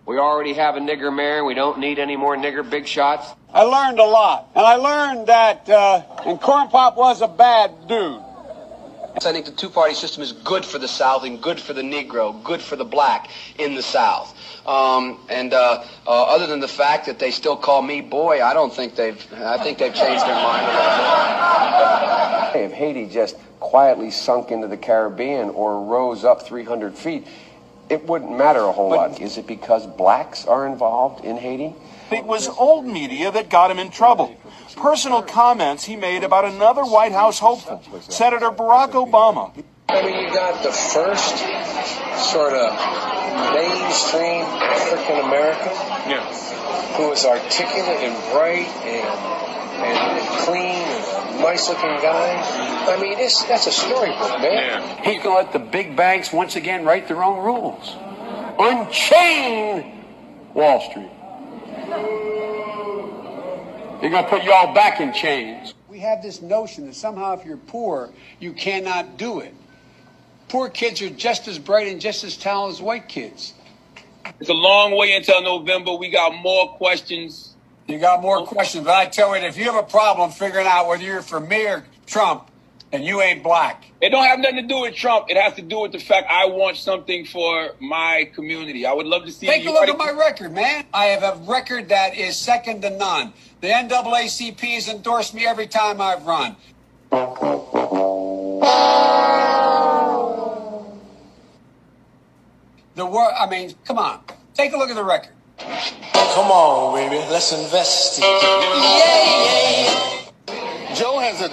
We already have a nigger mayor. We don't need any more nigger big shots. I learned a lot. And I learned that and Corn Pop was a bad dude. I think the two-party system is good for the South and good for the Negro, good for the black in the South. Other than the fact that they still call me boy, I think they've changed their mind. If Haiti just quietly sunk into the Caribbean or rose up 300 feet, it wouldn't matter a whole lot. Is it because blacks are involved in Haiti? It was old media that got him in trouble. Personal comments he made about another White House hopeful, Senator Barack Obama. I mean, you got the first sort of mainstream African American who was articulate and bright and clean and a nice-looking guy. I mean, that's a storybook, man. Yeah. He's going to let the big banks once again write their own rules. Unchain Wall Street. They're going to put you all back in chains. We have this notion that somehow if you're poor, you cannot do it. Poor kids are just as bright and just as talented as white kids. It's a long way until November. We got more questions. You got more questions, but I tell you, if you have a problem figuring out whether you're for me or Trump, and you ain't black. It don't have nothing to do with Trump. It has to do with the fact I want something for my community. I would love to see. Take a look at my record, man. I have a record that is second to none. The NAACP has endorsed me every time I've run. Come on. Take a look at the record. Come on, baby. Let's invest. Joe has a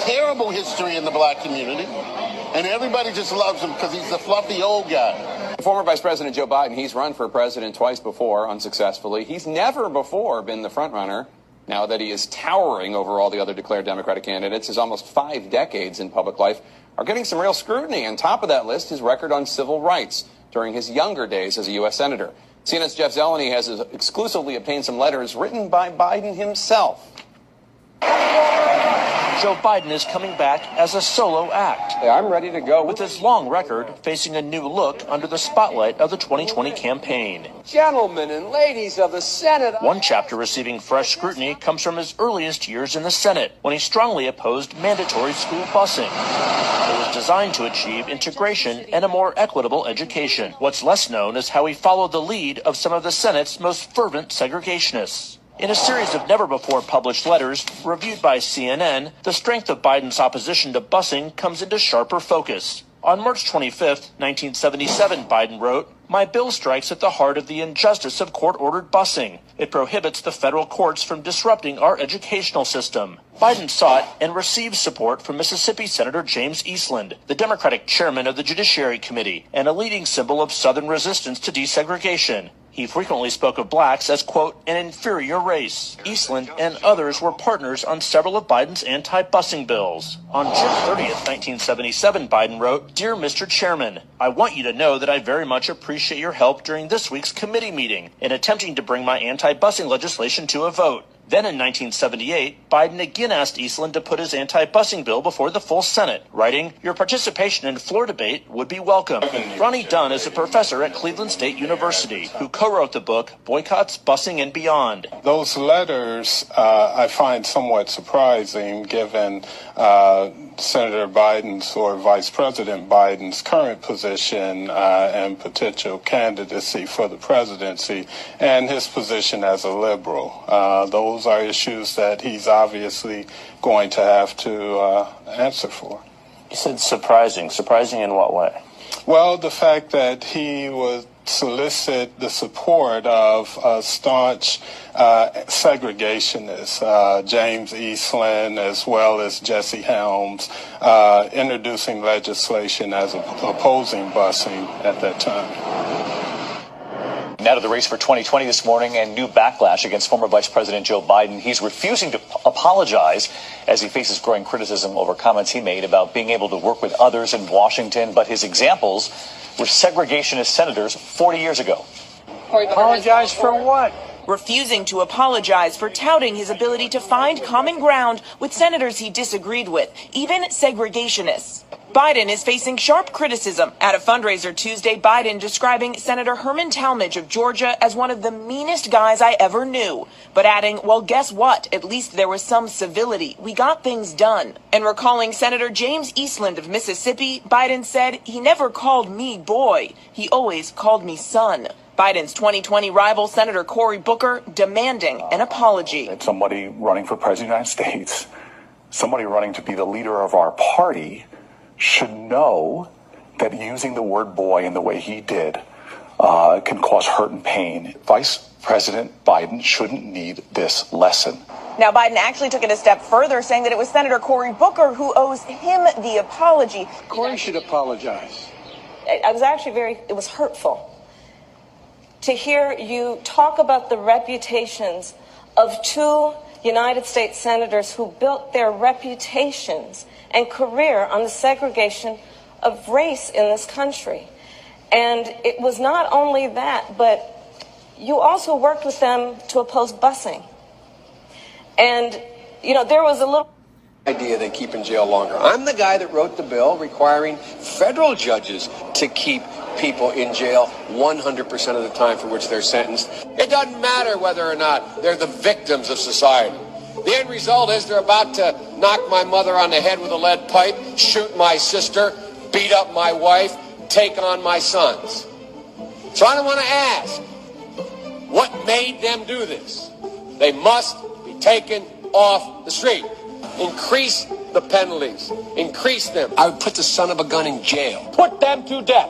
terrible history in the black community, and everybody just loves him because he's a fluffy old guy. Former Vice President Joe Biden, he's run for president twice before, unsuccessfully. He's never before been the front runner. Now that he is towering over all the other declared Democratic candidates, his almost 5 decades in public life are getting some real scrutiny. On top of that list, his record on civil rights during his younger days as a U.S. Senator. CNN's Jeff Zeleny has exclusively obtained some letters written by Biden himself. Joe Biden is coming back as a solo act. Hey, I'm ready to go. With his long record facing a new look under the spotlight of the 2020 campaign. Gentlemen and ladies of the Senate. One chapter receiving fresh scrutiny comes from his earliest years in the Senate, when he strongly opposed mandatory school busing. It was designed to achieve integration and a more equitable education. What's less known is how he followed the lead of some of the Senate's most fervent segregationists. In a series of never-before-published letters reviewed by CNN, the strength of Biden's opposition to busing comes into sharper focus. On March 25, 1977, Biden wrote, "My bill strikes at the heart of the injustice of court-ordered busing. It prohibits the federal courts from disrupting our educational system." Biden sought and received support from Mississippi Senator James Eastland, the Democratic chairman of the Judiciary Committee, and a leading symbol of Southern resistance to desegregation. He frequently spoke of blacks as, quote, an inferior race. Eastland and others were partners on several of Biden's anti-busing bills. On June 30th, 1977, Biden wrote, "Dear Mr. Chairman, I want you to know that I very much appreciate your help during this week's committee meeting in attempting to bring my anti-busing legislation to a vote." Then in 1978, Biden again asked Eastland to put his anti-busing bill before the full Senate, writing, "Your participation in floor debate would be welcome." Ronnie Dunn is a professor at Cleveland State University who co-wrote the book Boycotts, Busing, and Beyond. Those letters I find somewhat surprising given Senator Biden's or Vice President Biden's current position and potential candidacy for the presidency and his position as a liberal. Those are issues that he's obviously going to have to answer for. You said surprising. Surprising in what way? Well, the fact that he would solicit the support of staunch segregationists, James Eastland as well as Jesse Helms, introducing legislation as opposing busing at that time. Now to the race for 2020 this morning and new backlash against former Vice President Joe Biden. He's refusing to apologize as he faces growing criticism over comments he made about being able to work with others in Washington. But his examples were segregationist senators 40 years ago. Apologize for what? refusing to apologize for touting his ability to find common ground with senators he disagreed with, even segregationists. Biden is facing sharp criticism. At a fundraiser Tuesday, Biden describing Senator Herman Talmadge of Georgia as one of the meanest guys I ever knew, but adding, well, guess what? At least there was some civility. We got things done. And recalling Senator James Eastland of Mississippi, Biden said, he never called me boy. He always called me son. Biden's 2020 rival, Senator Cory Booker, demanding an apology. Somebody running for president of the United States, somebody running to be the leader of our party, should know that using the word boy in the way he did can cause hurt and pain. Vice President Biden shouldn't need this lesson. Now, Biden actually took it a step further, saying that it was Senator Cory Booker who owes him the apology. Cory should apologize. It was hurtful to hear you talk about the reputations of two United States senators who built their reputations and career on the segregation of race in this country. And it was not only that, but you also worked with them to oppose busing. And, you know, there was a little idea they keep in jail longer. I'm the guy that wrote the bill requiring federal judges to keep people in jail 100% of the time for which they're sentenced. It doesn't matter whether or not they're the victims of society. The end result is they're about to knock my mother on the head with a lead pipe, shoot my sister, beat up my wife, take on my sons. So I don't want to ask, what made them do this? They must be taken off the street. Increase the penalties. Increase them. I would put the son of a gun in jail. Put them to death.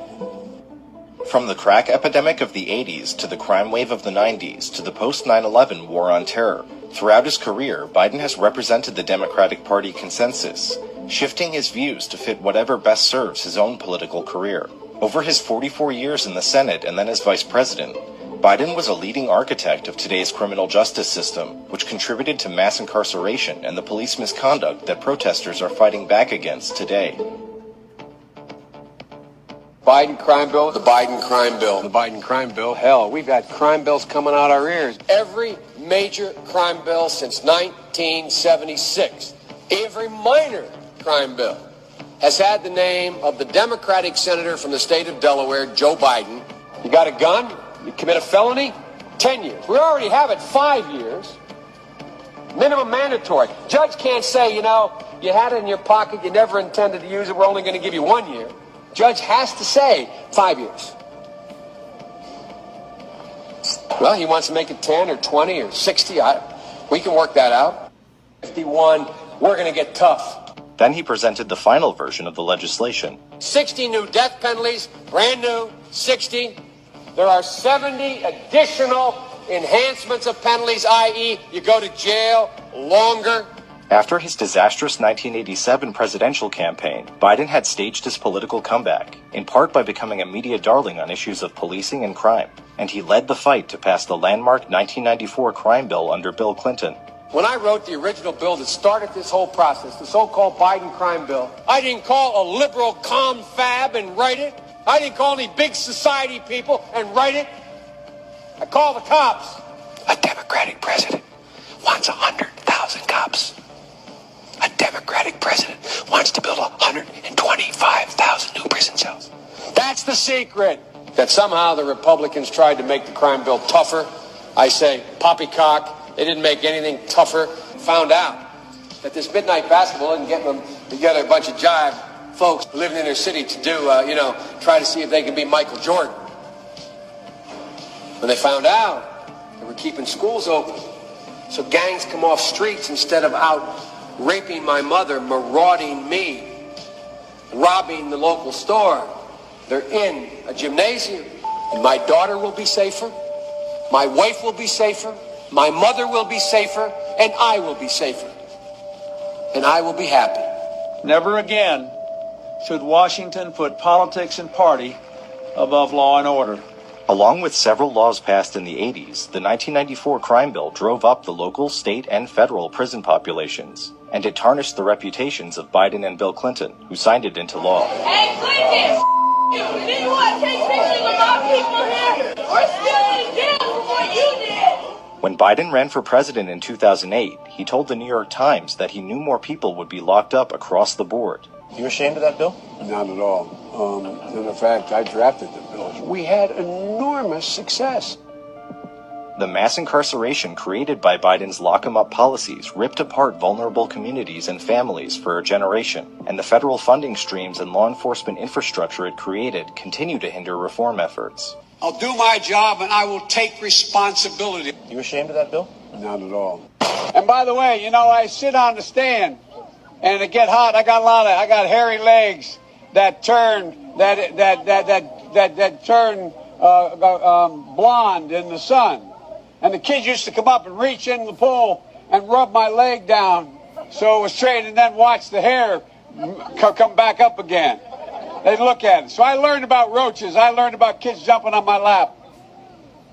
From the crack epidemic of the 80s to the crime wave of the 90s to the post-9/11 war on terror, throughout his career, Biden has represented the Democratic Party consensus, shifting his views to fit whatever best serves his own political career. Over his 44 years in the Senate and then as vice president, Biden was a leading architect of today's criminal justice system, which contributed to mass incarceration and the police misconduct that protesters are fighting back against today. Biden crime bill, the Biden crime bill, the Biden crime bill. Hell, we've got crime bills coming out our ears. Every major crime bill since 1976, every minor crime bill has had the name of the Democratic senator from the state of Delaware, Joe Biden. You got a gun, you commit a felony, 10 years. We already have it 5 years. Minimum mandatory. Judge can't say, you know, you had it in your pocket, you never intended to use it, we're only going to give you 1 year. Judge has to say 5 years. Well, he wants to make it 10 or 20 or 60. We can work that out. 51, we're going to get tough. Then he presented the final version of the legislation. 60 new death penalties, brand new, 60. There are 70 additional enhancements of penalties, i.e., you go to jail longer. After his disastrous 1987 presidential campaign, Biden had staged his political comeback, in part by becoming a media darling on issues of policing and crime, and he led the fight to pass the landmark 1994 crime bill under Bill Clinton. When I wrote the original bill that started this whole process, the so-called Biden crime bill, I didn't call a liberal confab and write it. I didn't call any big society people and write it. I called the cops. A Democratic president wants 100,000 cops. A Democratic president wants to build 125,000 new prison cells. That's the secret. That somehow the Republicans tried to make the crime bill tougher. I say, poppycock. They didn't make anything tougher. Found out that this midnight basketball isn't getting them together, a bunch of jive folks living in their city to do, try to see if they can be Michael Jordan. When they found out, they were keeping schools open. So gangs come off streets instead of out raping my mother, marauding me, robbing the local store. They're in a gymnasium. And my daughter will be safer. My wife will be safer. My mother will be safer. And I will be safer. And I will be happy. Never again should Washington put politics and party above law and order. Along with several laws passed in the 80s, the 1994 crime bill drove up the local, state, and federal prison populations, and it tarnished the reputations of Biden and Bill Clinton, who signed it into law. Hey, Clinton! You didn't want to take pictures of our people here. We're still in jail for what you did. When Biden ran for president in 2008, he told the New York Times that he knew more people would be locked up across the board. You ashamed of that bill? Not at all. In fact, I drafted the bill. We had enormous success. The mass incarceration created by Biden's lock-em-up policies ripped apart vulnerable communities and families for a generation, and the federal funding streams and law enforcement infrastructure it created continue to hinder reform efforts. I'll do my job and I will take responsibility. You ashamed of that bill? Not at all. And by the way, I sit on the stand and it get hot. I got hairy legs that turn blonde in the sun. And the kids used to come up and reach in the pool and rub my leg down so it was straight, and then watch the hair come back up again. They'd look at it. So I learned about roaches. I learned about kids jumping on my lap.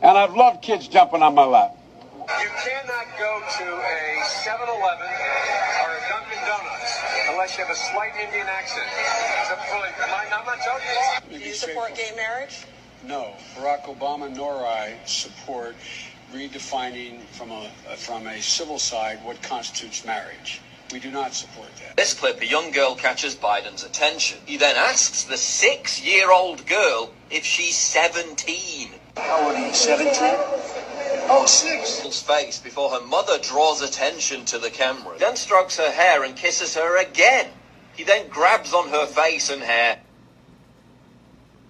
And I've loved kids jumping on my lap. You cannot go to a 7-Eleven or a Dunkin' Donuts unless you have a slight Indian accent. I'm not joking. Do you support gay marriage? No, Barack Obama nor I support redefining from a civil side what constitutes marriage. We do not support that. This clip, a young girl catches Biden's attention. He then asks the 6-year-old girl if she's 17. How old are you, 17? Oh, 6. His face before her mother draws attention to the camera. Then strokes her hair and kisses her again. He then grabs on her face and hair